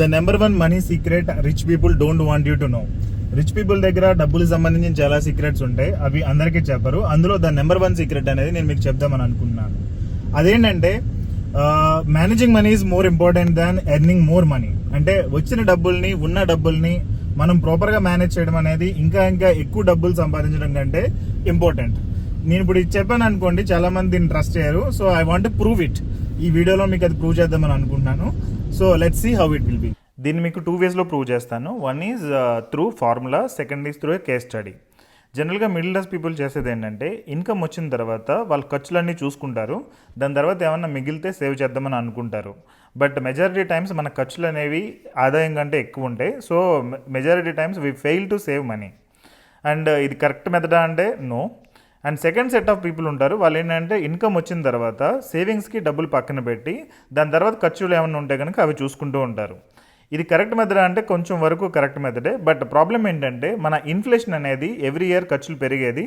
The number one money secret rich people don't want you to know. Rich people దగ్గర డబ్బులు సంబంధించిన చాలా secrets ఉంటాయి, అవి అందరికీ చెప్పరు. అందులో ద నెంబర్ వన్ సీక్రెట్ అనేది నేను మీకు చెప్దామని అనుకుంటున్నాను. అదేంటంటే managing money is more important than earning more money. అంటే వచ్చిన డబ్బుల్ని, ఉన్న డబ్బుల్ని మనం ప్రాపర్గా మేనేజ్ చేయడం అనేది ఇంకా ఎక్కువ డబ్బులు సంపాదించడం కంటే ఇంపార్టెంట్. నేను ఇప్పుడు ఇది చెప్పాను అనుకోండి, చాలా మంది దీన్ని ట్రస్ట్ చేయరు. So I want prove it. ఈ వీడియోలో మీకు అది ప్రూవ్ చేద్దామని అనుకుంటున్నాను. So let's see how it will be. దీన్ని మీకు 2 ways ప్రూవ్ చేస్తాను. One is through formula, second is through a case study. జనరల్గా మిడిల్ క్లాస్ పీపుల్ చేసేది ఏంటంటే ఇన్కమ్ వచ్చిన తర్వాత వాళ్ళ ఖర్చులన్నీ చూసుకుంటారు, దాని తర్వాత ఏమన్నా మిగిలితే సేవ్ చేద్దామని అనుకుంటారు. బట్ మెజారిటీ టైమ్స్ మన ఖర్చులు అనేవి ఆదాయం కంటే ఎక్కువ ఉంటాయి. So majority times we fail to save money. And ఇది కరెక్ట్ మెథడా అంటే no. And second set of people ఉంటారు, వాళ్ళు ఏంటంటే ఇన్కమ్ వచ్చిన తర్వాత సేవింగ్స్కి డబ్బులు పక్కన పెట్టి దాని తర్వాత ఖర్చులు ఏమైనా ఉంటే కనుక అవి చూసుకుంటూ ఉంటారు. ఇది కరెక్ట్ మెథడ్ అంటే కొంచెం వరకు కరెక్ట్ మెథడే. బట్ ప్రాబ్లం ఏంటంటే మన ఇన్ఫ్లేషన్ అనేది ఎవ్రీ ఇయర్ ఖర్చులు పెరిగేది.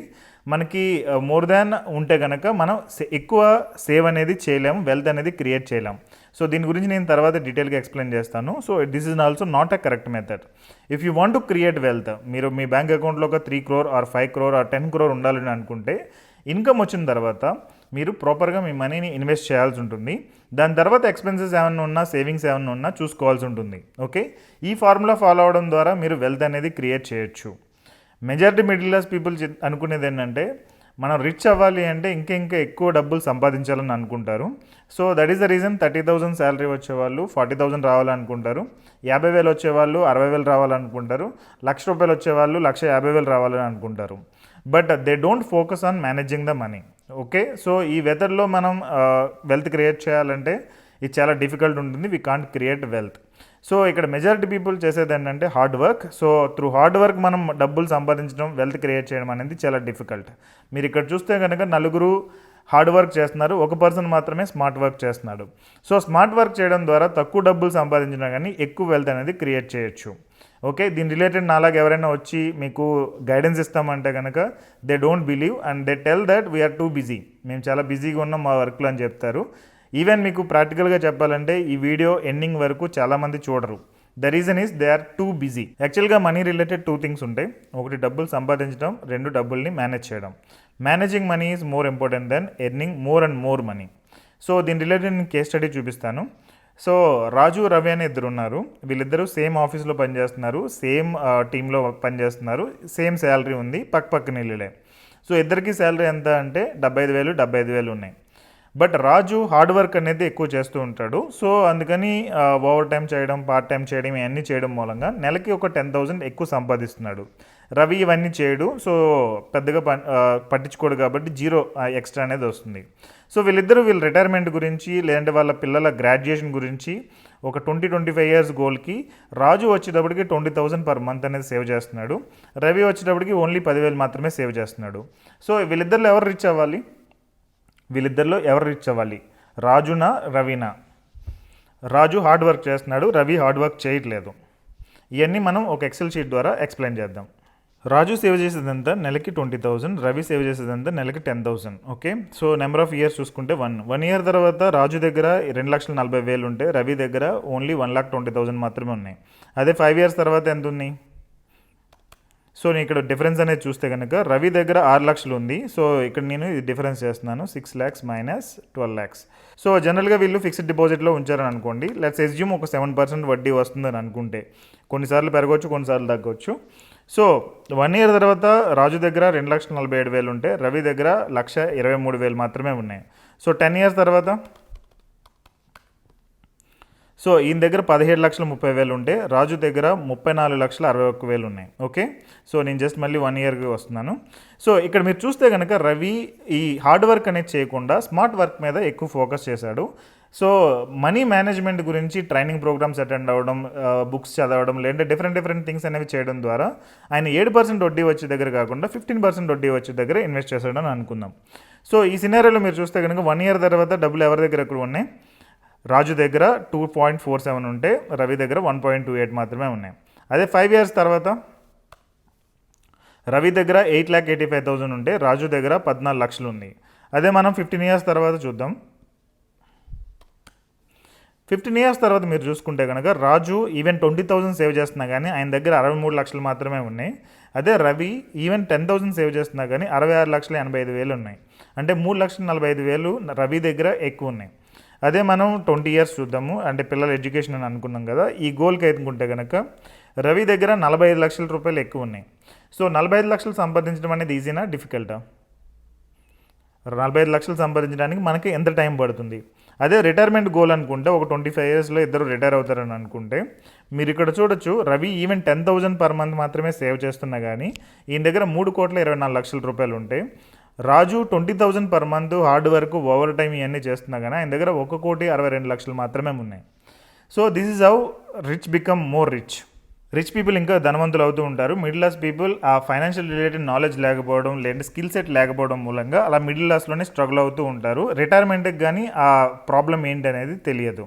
మనకి మోర్ దాన్ ఉంటే కనుక మనం ఎక్కువ సేవ్ అనేది చేయలేము, వెల్త్ అనేది క్రియేట్ చేయలేము. సో దీని గురించి నేను తర్వాత డీటెయిల్గా ఎక్స్ప్లెయిన్ చేస్తాను. So this is also not a correct method. If you want to create wealth, మీరు మీ బ్యాంక్ అకౌంట్లో ఒక 3 crore or 5 crore or 10 crore ఉండాలని అనుకుంటే ఇన్కమ్ వచ్చిన తర్వాత మీరు ప్రాపర్గా మీ మనీని ఇన్వెస్ట్ చేయాల్సి ఉంటుంది. దాని తర్వాత ఎక్స్పెన్సెస్ ఏమైనా ఉన్నా, సేవింగ్స్ ఏమైనా ఉన్నా చూసుకోవాల్సి ఉంటుంది. ఓకే, ఈ ఫార్ములా ఫాలో అవడం ద్వారా మీరు వెల్త్ అనేది క్రియేట్ చేయొచ్చు. మెజారిటీ మిడిల్ క్లాస్ పీపుల్ అనుకునేది ఏంటంటే మనం రిచ్ అవ్వాలి అంటే ఇంకా ఎక్కువ డబ్బులు సంపాదించాలని అనుకుంటారు. So that is the reason 30,000 salary వచ్చేవాళ్ళు 40,000 రావాలనుకుంటారు, 50,000 వచ్చేవాళ్ళు 60,000 రావాలనుకుంటారు, ₹1,00,000 వచ్చేవాళ్ళు 1,50,000 రావాలని అనుకుంటారు. But they don't focus on managing the money. Okay, so ఈ వెదర్లో మనం వెల్త్ క్రియేట్ చేయాలంటే ఇది చాలా డిఫికల్ట్ ఉంటుంది. We can't create wealth. So ఇక్కడ మెజారిటీ పీపుల్ చేసేది ఏంటంటే hard work. So through hard work మనం డబ్బులు సంపాదించడం, వెల్త్ క్రియేట్ చేయడం అనేది చాలా డిఫికల్ట్. మీరు ఇక్కడ చూస్తే కనుక 4 హార్డ్ వర్క్ చేస్తున్నారు, 1 person మాత్రమే స్మార్ట్ వర్క్ చేస్తున్నాడు. సో స్మార్ట్ వర్క్ చేయడం ద్వారా తక్కువ డబ్బులు సంపాదించినా కానీ ఎక్కువ వెల్త్ అనేది క్రియేట్ చేయొచ్చు. ఓకే, దీని రిలేటెడ్ నాలాగా ఎవరైనా వచ్చి మీకు గైడెన్స్ ఇస్తామంటే కనుక they don't believe and they tell that we are too busy, మేము చాలా బిజీగా ఉన్నాం మా వర్క్లో అని చెప్తారు. ఈవెన్ మీకు ప్రాక్టికల్గా చెప్పాలంటే ఈ వీడియో ఎండింగ్ వరకు చాలామంది చూడరు. The reason is they are too busy. యాక్చువల్గా మనీ రిలేటెడ్ 2 things ఉంటాయి. ఒకటి డబ్బులు సంపాదించడం, 2 డబ్బుల్ని మేనేజ్ చేయడం. Managing money is more important than earning more and more money. So దీని రిలేటెడ్ నేను కేస్ స్టడీ చూపిస్తాను. సో రాజు, రవి అనే ఇద్దరు ఉన్నారు. వీళ్ళిద్దరూ సేమ్ ఆఫీస్లో పనిచేస్తున్నారు, సేమ్ టీంలో పనిచేస్తున్నారు, సేమ్ శాలరీ ఉంది, పక్కన ఇల్లులే. సో ఇద్దరికి శాలరీ ఎంత అంటే 75,000 ఉన్నాయి. బట్ రాజు హార్డ్ వర్క్ అనేది ఎక్కువ చేస్తూ ఉంటాడు. సో అందుకని ఓవర్ టైం చేయడం, పార్ట్ టైం చేయడం, ఇవన్నీ చేయడం మూలంగా నెలకి ఒక 10,000 ఎక్కువ సంపాదిస్తున్నాడు. రవి ఇవన్నీ చేయడు, సో పెద్దగా పట్టించుకోడు కాబట్టి 0 ఎక్స్ట్రా అనేది వస్తుంది. సో వీళ్ళ రిటైర్మెంట్ గురించి లేదంటే వాళ్ళ పిల్లల గ్రాడ్యుయేషన్ గురించి ఒక 20-25 years గోల్కి రాజు వచ్చేటప్పటికి 20,000 per month అనేది సేవ్ చేస్తున్నాడు. రవి వచ్చేటప్పటికి ఓన్లీ 10,000 మాత్రమే సేవ్ చేస్తున్నాడు. సో వీళ్ళిద్దరిలో ఎవరు రిచ్ అవ్వాలి? రాజునా, రవినా? రాజు హార్డ్ వర్క్ చేస్తున్నాడు, రవి హార్డ్ వర్క్ చేయట్లేదు. ఇవన్నీ మనం ఒక ఎక్సెల్ షీట్ ద్వారా ఎక్స్ప్లెయిన్ చేద్దాం. రాజు సేవ్ చేసేదంతా నెలకి 20,000, రవి సేవ్ చేసేదంతా నెలకి 10,000. Okay, so number of years చూసుకుంటే 1 year తర్వాత రాజు దగ్గర 2,40,000 ఉంటే రవి దగ్గర ఓన్లీ 1,20,000 మాత్రమే ఉన్నాయి. అదే 5 years తర్వాత ఎంత ఉన్నాయి? సో నేను ఇక్కడ డిఫరెన్స్ అనేది చూస్తే కనుక రవి దగ్గర 6 లక్షలు ఉంది. సో ఇక్కడ నేను ఇది డిఫరెన్స్ చేస్తున్నాను, 6 lakhs minus 12 lakhs. సో జనరల్గా వీళ్ళు ఫిక్స్డ్ డిపాజిట్లో ఉంచారని అనుకోండి. లెట్స్ అస్యూమ్ ఒక 7% వడ్డీ వస్తుందని అనుకుంటే, కొన్నిసార్లు పెరగవచ్చు, కొన్నిసార్లు తగ్గవచ్చు. సో 1 year తర్వాత రాజు దగ్గర 2,47,000 ఉంటే రవి దగ్గర 1,23,000 మాత్రమే ఉన్నాయి. సో 10 years తర్వాత సో ఈయన దగ్గర 17,30,000 ఉంటే రాజు దగ్గర 34,61,000 ఉన్నాయి. ఓకే, సో నేను జస్ట్ మళ్ళీ 1 yearకి వస్తున్నాను. సో ఇక్కడ మీరు చూస్తే కనుక రవి ఈ హార్డ్ వర్క్ అనేది చేయకుండా స్మార్ట్ వర్క్ మీద ఎక్కువ ఫోకస్ చేశాడు. సో మనీ మేనేజ్మెంట్ గురించి ట్రైనింగ్ ప్రోగ్రామ్స్ అటెండ్ అవ్వడం, బుక్స్ చదవడం, లేదంటే డిఫరెంట్ థింగ్స్ అనేవి చేయడం ద్వారా ఆయన 7% వడ్డీ వచ్చే దగ్గర కాకుండా 15% వడ్డీ వచ్చే దగ్గర ఇన్వెస్ట్ చేశాడని అనుకుందాం. సో ఈ సినారియోలో మీరు చూస్తే కనుక 1 year తర్వాత డబ్బులు ఎవరి దగ్గర ఎక్కడ ఉన్నాయి? రాజు దగ్గర 2.47 ఉంటే రవి దగ్గర 1.28 మాత్రమే ఉన్నాయి. అదే 5 years తర్వాత రవి దగ్గర 8,85,000 ఉంటే రాజు దగ్గర 14 లక్షలు ఉంది. అదే మనం 15 years తర్వాత చూద్దాం. 15 ఇయర్స్ తర్వాత మీరు చూసుకుంటే కనుక రాజు ఈవెన్ 20,000 సేవ్ చేస్తున్నా కానీ ఆయన దగ్గర 63 లక్షలు మాత్రమే ఉన్నాయి. అదే రవి ఈవెన్ 10,000 సేవ్ చేస్తున్నా కానీ 66,85,000 ఉన్నాయి. అంటే 3,45,000 రవి దగ్గర ఎక్కువ ఉన్నాయి. అదే మనం 20 ఇయర్స్ చూద్దాము, అంటే పిల్లల ఎడ్యుకేషన్ అని అనుకున్నాం కదా, ఈ గోల్కి ఎత్తుకుంటే కనుక రవి దగ్గర 45 లక్షల రూపాయలు ఎక్కువ ఉన్నాయి. సో 45 లక్షలు సంపాదించడం అనేది ఈజీనా డిఫికల్టా? 45 లక్షలు సంపాదించడానికి మనకి ఎంత టైం పడుతుంది? అదే రిటైర్మెంట్ గోల్ అనుకుంటే ఒక 25 ఇయర్స్లో ఇద్దరు రిటైర్ అవుతారని అనుకుంటే మీరు ఇక్కడ చూడొచ్చు, రవి ఈవెన్ 10,000 పర్ మంత్ మాత్రమే సేవ్ చేస్తున్నా కానీ ఈయన దగ్గర 3,24 లక్షల రూపాయలు ఉంటాయి. రాజు 20,000 per month hard work over time ఇవన్నీ చేస్తున్నా కానీ ఆయన దగ్గర 1,62 లక్షలు మాత్రమే ఉన్నాయి. So this is how rich become more rich. Rich people ఇంకా ధనవంతులు అవుతూ ఉంటారు. మిడిల్ క్లాస్ పీపుల్ ఆ ఫైనాన్షియల్ రిలేటెడ్ నాలెడ్జ్ లేకపోవడం లేదంటే స్కిల్ సెట్ లేకపోవడం మూలంగా అలా మిడిల్ క్లాస్లోనే స్ట్రగుల్ అవుతూ ఉంటారు. రిటైర్మెంట్కి కానీ ఆ ప్రాబ్లం ఏంటి అనేది తెలియదు.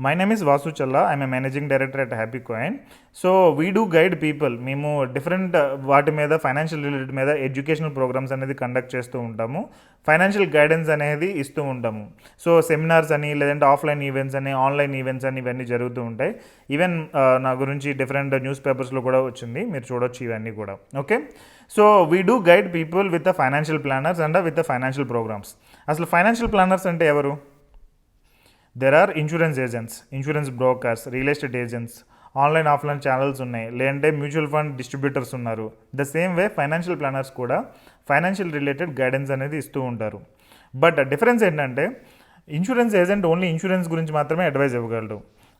My name is Vasu Challa. I'm a managing director at Happycoin. So we do guide people. మేము డిఫరెంట్ వాటి మీద ఫైనాన్షియల్ రిలేటెడ్ మీద ఎడ్యుకేషనల్ ప్రోగ్రామ్స్ అనేది కండక్ట్ చేస్తూ ఉంటాము. ఫైనాన్షియల్ గైడెన్స్ అనేది ఇస్తూ ఉంటాము. సో సెమినార్స్ అని లేదంటే ఆఫ్లైన్ ఈవెంట్స్ అని ఆన్లైన్ ఈవెంట్స్ అని ఇవన్నీ జరుగుతూ ఉంటాయి. ఈవెన్ నా గురించి డిఫరెంట్ న్యూస్ పేపర్స్లో కూడా వచ్చింది, మీరు చూడొచ్చు ఇవన్నీ కూడా. Okay, so we do guide people with the financial planners and with the financial programs. అసలు ఫైనాన్షియల్ ప్లానర్స్ అంటే ఎవరు? There are insurance agents, insurance brokers, real estate agents, online offline channels ఉన్నాయి, లేదంటే మ్యూచువల్ ఫండ్ డిస్ట్రిబ్యూటర్స్ ఉన్నారు. The same way financial planners కూడా financial related guidance అనేది ఇస్తూ ఉంటారు. బట్ డిఫరెన్స్ ఏంటంటే ఇన్సూరెన్స్ ఏజెంట్ ఓన్లీ ఇన్సూరెన్స్ గురించి మాత్రమే అడ్వైజ్ ఇవ్వగలడు.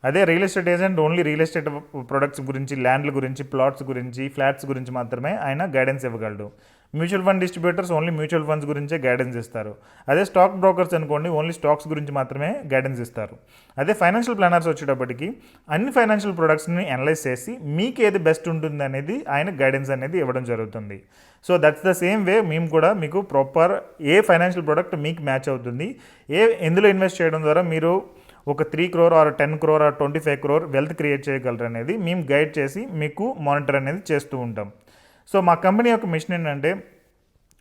అదే real estate agent only real estate products గురించి, ల్యాండ్ల గురించి, ప్లాట్స్ గురించి, ఫ్లాట్స్ గురించి మాత్రమే ఆయన గైడెన్స్ ఇవ్వగలడు. Mutual fund distributors only mutual funds గురించే గైడెన్స్ ఇస్తారు. అదే స్టాక్ బ్రోకర్స్ అనుకోండి, ఓన్లీ స్టాక్స్ గురించి మాత్రమే గైడెన్స్ ఇస్తారు. అదే ఫైనాన్షియల్ ప్లానర్స్ వచ్చేటప్పటికి అన్ని ఫైనాన్షియల్ ప్రొడక్ట్స్ని అనలైజ్ చేసి మీకు ఏది బెస్ట్ ఉంటుంది అనేది ఆయన గైడెన్స్ అనేది ఇవ్వడం జరుగుతుంది. So that's the same way మేము కూడా మీకు ప్రాపర్ ఏ ఫైనాన్షియల్ ప్రోడక్ట్ మీకు మ్యాచ్ అవుతుంది, ఎందులో ఇన్వెస్ట్ చేయడం ద్వారా మీరు ఒక 3 crore or 10 crore or 25 crore wealth create చేయగలరు అనేది మేము గైడ్ చేసి మీకు మానిటర్ అనేది చేస్తూ ఉంటాం. సో మా కంపెనీ యొక్క మిషన్ ఏంటంటే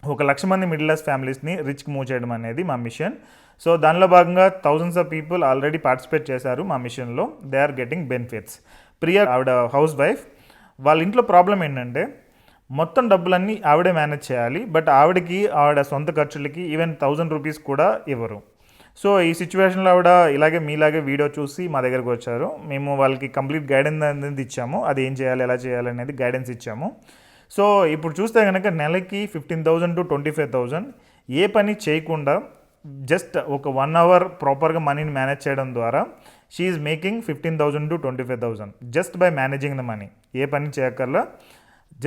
1,00,000 మంది మిడిల్ క్లాస్ ఫ్యామిలీస్ని రిచ్కి మూవ్ చేయడం అనేది మా మిషన్. సో దానిలో భాగంగా thousands of people already participate చేశారు మా మిషన్లో. They are getting benefits. Priya ఆవిడ హౌస్ వైఫ్, వాళ్ళ ఇంట్లో ప్రాబ్లం ఏంటంటే మొత్తం డబ్బులన్నీ ఆవిడే మేనేజ్ చేయాలి. బట్ ఆవిడ సొంత ఖర్చులకి ఈవెన్ 1,000 రూపీస్ కూడా ఇవ్వరు. సో ఈ సిచ్యువేషన్లో ఆవిడ ఇలాగే మీలాగే వీడియో చూసి మా దగ్గరకు వచ్చారు. మేము వాళ్ళకి కంప్లీట్ గైడెన్స్ అనేది ఇచ్చాము, అది ఏం చేయాలి ఎలా చేయాలి అనేది గైడెన్స్ ఇచ్చాము. సో ఇప్పుడు చూస్తే కనుక నెలకి 15,000 to 25,000 ఏ పని చేయకుండా జస్ట్ ఒక 1 hour ప్రాపర్గా మనీని మేనేజ్ చేయడం ద్వారా she is making 15,000 to 25,000 just by managing the money. ఏ పని చేయక్కర్లా,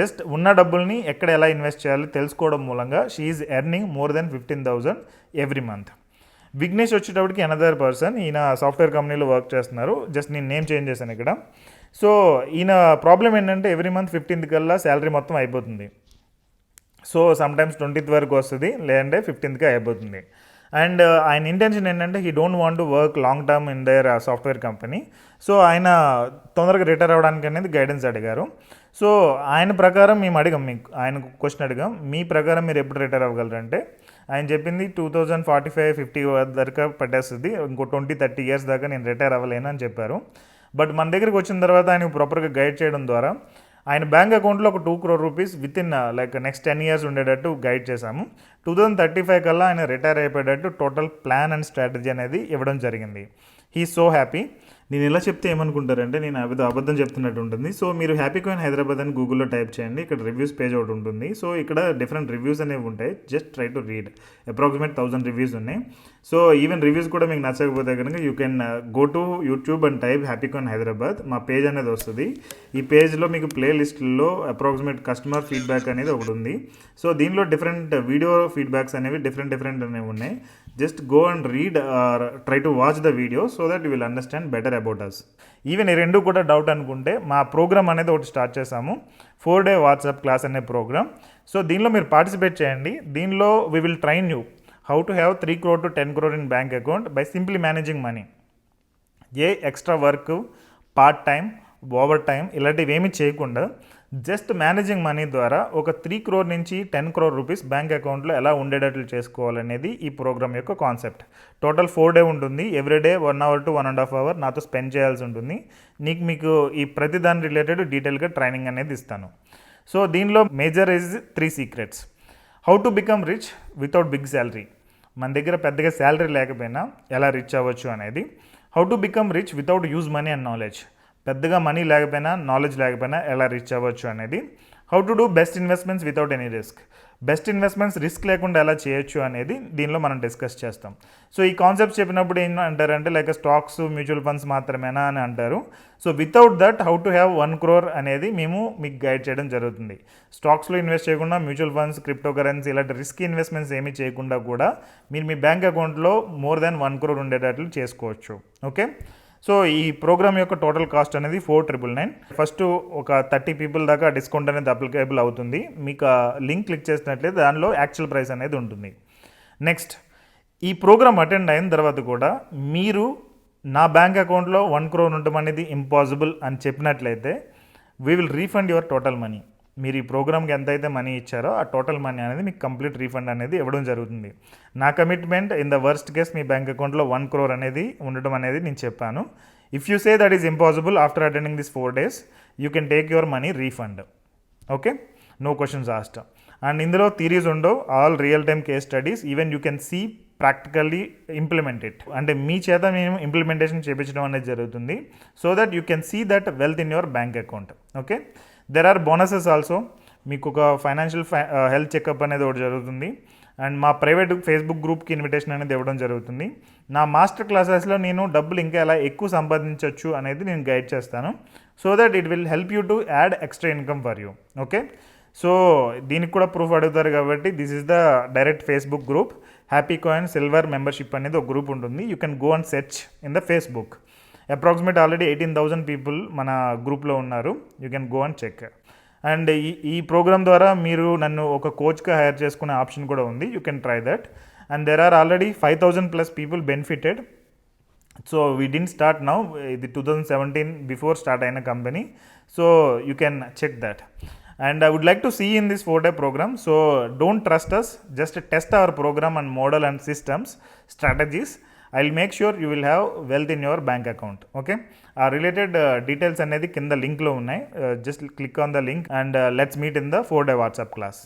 జస్ట్ ఉన్న డబ్బుల్ని ఎక్కడ ఎలా ఇన్వెస్ట్ చేయాలి తెలుసుకోవడం మూలంగా she is earning more than 15,000 every month. Vignesh వచ్చేటప్పటికి అనదర్ పర్సన్, ఈయన సాఫ్ట్వేర్ కంపెనీలో వర్క్ చేస్తున్నారు. జస్ట్ నేను నేమ్ చేంజ్ చేశాను ఇక్కడ. సో ఈయన ప్రాబ్లం ఏంటంటే ఎవ్రీ మంత్ 15th కల్లా శాలరీ మొత్తం అయిపోతుంది. సో సమ్టైమ్స్ 20th వరకు వస్తుంది, లేదంటే 15th అయిపోతుంది. అండ్ ఆయన ఇంటెన్షన్ ఏంటంటే he don't want to work long term in there software company. So ఆయన తొందరగా రిటైర్ అవ్వడానికి అనేది గైడెన్స్ అడిగారు. సో ఆయన ప్రకారం మేము అడిగాం, ఆయన క్వశ్చన్ అడిగాం, మీ ప్రకారం మీరు ఎప్పుడు రిటైర్ అవ్వగలరంటే ఆయన చెప్పింది 2045-50 వరకు పట్టేస్తుంది, ఇంకో 20-30 years దాకా నేను రిటైర్ అవ్వలేను అని చెప్పారు. బట్ మన దగ్గరికి వచ్చిన తర్వాత ఆయనకు ప్రాపర్గా గైడ్ చేయడం ద్వారా ఆయన బ్యాంక్ అకౌంట్లో ఒక 2 crore rupees within like next 10 years ఉండేటట్టు గైడ్ చేశాము. 2035 కల్లా ఆయన రిటైర్ అయిపోయేటట్టు టోటల్ ప్లాన్ అండ్ స్ట్రాటజీ అనేది ఇవ్వడం జరిగింది. He so happy. నేను ఇలా చెప్తే ఏమనుకుంటారంటే నేను అబద్ధం చెప్తున్నట్టు ఉంటుంది. సో మీరు Happycoin హైదరాబాద్ అని గూగుల్లో టైప్ చేయండి, ఇక్కడ రివ్యూస్ పేజ్ ఒకటి ఉంటుంది. సో ఇక్కడ డిఫరెంట్ రివ్యూస్ అనేవి ఉంటాయి, just try to read. Approximate 1000 reviews ఉన్నాయి. సో ఈవెన్ రివ్యూస్ కూడా మీకు నచ్చకపోతే కనుక you can go to YouTube and type Happycoin Hyderabad, మా పేజ్ అనేది వస్తుంది. ఈ పేజ్లో మీకు ప్లే లిస్ట్లో అప్రాక్సిమేట్ కస్టమర్ ఫీడ్బ్యాక్ అనేది ఒకటి ఉంది. సో దీనిలో డిఫరెంట్ వీడియో ఫీడ్బ్యాక్స్ అనేవి డిఫరెంట్ అనేవి ఉన్నాయి. Just go and read or try to watch the video so that you will understand better about us. Even ఈ రెండు కూడా డౌట్ అనుకుంటే మా ప్రోగ్రామ్ అనేది ఒకటి స్టార్ట్ చేసాము, 4-day వాట్సాప్ క్లాస్ అనే ప్రోగ్రామ్. సో దీనిలో మీరు పార్టిసిపేట్ చేయండి. దీనిలో we will train you how to have 3 crore to 10 crore in bank account by simply managing money. A extra work, part time, over time ఇలాంటివి ఏమీ చేయకుండా just managing money ద్వారా ఒక 3 crore నుంచి 10 crore రూపీస్ బ్యాంక్ అకౌంట్లో ఎలా ఉండేటట్లు చేసుకోవాలనేది ఈ ప్రోగ్రామ్ యొక్క కాన్సెప్ట్. టోటల్ 4 డే ఉంటుంది. ఎవ్రీడే 1 hour to 1.5 hour నాతో స్పెండ్ చేయాల్సి ఉంటుంది. మీకు ఈ ప్రతి దాని రిలేటెడ్ డీటెయిల్గా ట్రైనింగ్ అనేది ఇస్తాను. సో దీనిలో major is 3 secrets. How to become rich without big salary. మన దగ్గర పెద్దగా శాలరీ లేకపోయినా ఎలా రిచ్ అవ్వచ్చు అనేది. How to become rich without use money and knowledge. పెద్దగా మనీ లేకపోయినా నాలెడ్జ్ లేకపోయినా ఎలా రిచ్ అవ్వచ్చు అనేది. How to do best investments without any risk. Best investments risk లేకుండా ఎలా చేయొచ్చు అనేది దీనిలో మనం డిస్కస్ చేస్తాం. సో ఈ కాన్సెప్ట్స్ చెప్పినప్పుడు ఏం అంటారంటే లైక్ స్టాక్స్, మ్యూచువల్ ఫండ్స్ మాత్రమేనా అని అంటారు. So without that how to have 1 crore అనేది మేము మీకు గైడ్ చేయడం జరుగుతుంది. స్టాక్స్లో ఇన్వెస్ట్ చేయకుండా మ్యూచువల్ ఫండ్స్, క్రిప్టో కరెన్సీ ఇలాంటి రిస్క్ ఇన్వెస్ట్మెంట్స్ ఏమీ చేయకుండా కూడా మీరు మీ బ్యాంక్ అకౌంట్లో మోర్ దాన్ 1 crore ఉండేటట్లు చేసుకోవచ్చు. ఓకే. సో ఈ ప్రోగ్రామ్ యొక్క టోటల్ కాస్ట్ అనేది 4,999. ఫస్ట్ ఒక 30 people దాకా డిస్కౌంట్ అనేది అప్లికేబుల్ అవుతుంది. మీకు ఆ లింక్ క్లిక్ చేసినట్లయితే దానిలో యాక్చువల్ ప్రైస్ అనేది ఉంటుంది. నెక్స్ట్, ఈ ప్రోగ్రామ్ అటెండ్ అయిన తర్వాత కూడా మీరు నా బ్యాంక్ అకౌంట్లో 1 crore ఉండటం అనేది ఇంపాసిబుల్ అని చెప్పినట్లయితే we will refund your total money. మీరు ఈ ప్రోగ్రామ్కి ఎంతైతే మనీ ఇచ్చారో ఆ టోటల్ మనీ అనేది మీకు కంప్లీట్ రీఫండ్ అనేది ఇవ్వడం జరుగుతుంది. నా commitment in the worst case మీ బ్యాంక్ అకౌంట్లో 1 crore అనేది ఉండటం అనేది నేను చెప్పాను. If you say that is impossible after attending this 4 days you can take your money refund. Okay, no questions asked. And ఇందులో థియరీస్ ఉండవు, all real time case studies. Even you can see practically implement it. అంటే మీ చేత మేము implementation చేయించడం అనేది జరుగుతుంది. So that you can see that wealth in your bank account. Okay, there are bonuses also. మీకు ఒక ఫైనాన్షియల్ హెల్త్ చెకప్ అనేది ఒకటి జరుగుతుంది. అండ్ మా ప్రైవేట్ ఫేస్బుక్ గ్రూప్కి ఇన్విటేషన్ అనేది ఇవ్వడం జరుగుతుంది. నా మాస్టర్ క్లాసెస్లో నేను డబ్బులు ఇంకా ఎలా ఎక్కువ సంపాదించవచ్చు అనేది నేను గైడ్ చేస్తాను. So that it will help you to add extra income for you. Okay, so దీనికి కూడా ప్రూఫ్ అడుగుతారు కాబట్టి this is the direct Facebook group. HappyCoin silver membership అనేది ఒక గ్రూప్ ఉంటుంది. You can go and search in the Facebook. Approximate already 18,000 people మన గ్రూప్లో ఉన్నారు. You can go and check. And ఈ ప్రోగ్రామ్ ద్వారా మీరు నన్ను ఒక కోచ్గా హైర్ చేసుకునే ఆప్షన్ కూడా ఉంది. You can try that. And there are already 5,000+ people benefited. So we didn't start now, ఇది 2017 బిఫోర్ స్టార్ట్ అయిన company. So you can check that. And I would like to see in this 4-day program. So don't trust us, just test our program and model and systems, strategies. I'll make sure you will have wealth in your bank account. Okay, related details anedi kinda link lo unnai. Just click on the link and let's meet in the 4-day WhatsApp class.